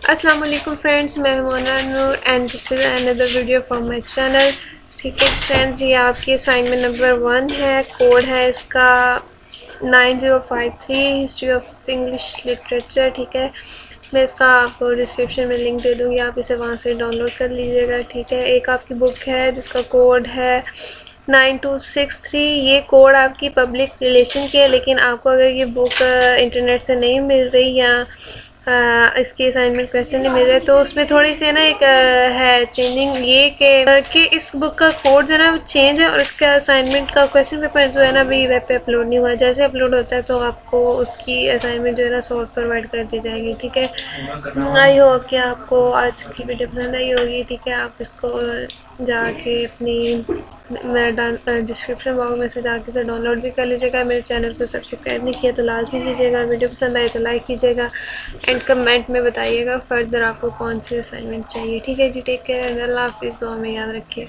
अस्सलाम वालेकुम फ्रेंड्स, मैं Mona Noor and this is another video from my channel. ठीक है फ्रेंड्स, ये आपकी असाइनमेंट नंबर 1 है। कोड है इसका 9053 हिस्ट्री ऑफ इंग्लिश लिटरेचर। ठीक है, मैं इसका आपको डिस्क्रिप्शन में लिंक दे दूँगी, आप इसे वहाँ से डाउनलोड कर लीजिएगा। ठीक है, एक आपकी बुक है जिसका कोड है 9263। ये कोड आपकी पब्लिक रिलेशन की है, लेकिन आपको अगर ये बुक इंटरनेट से नहीं मिल रही या इसकी असाइनमेंट क्वेश्चन नहीं मिल रहे, तो उसमें थोड़ी सी ना एक है चेंजिंग ये कि इस बुक का कोड जो है ना चेंज है, और इसका असाइनमेंट का क्वेश्चन पेपर जो है ना अभी वेब पे अपलोड नहीं हुआ। जैसे अपलोड होता है तो आपको उसकी असाइनमेंट जो है ना सॉल्व प्रोवाइड कर दी जाएगी। ठीक है, आई होप कि आपको आज की वीडियो पसंद आई होगी। ठीक है, आप इसको जाके अपनी डिस्क्रिप्शन बॉक्स में से जाके से डाउनलोड भी कर लीजिएगा। मेरे चैनल को सब्सक्राइब नहीं किया तो लाजमी कीजिएगा। वीडियो पसंद आए तो लाइक कीजिएगा एंड कमेंट में बताइएगा फर्दर आपको कौन सी असाइनमेंट चाहिए। ठीक है जी, टेक केयर, अल्लाह हाफिज़, दुआ में याद रखिए।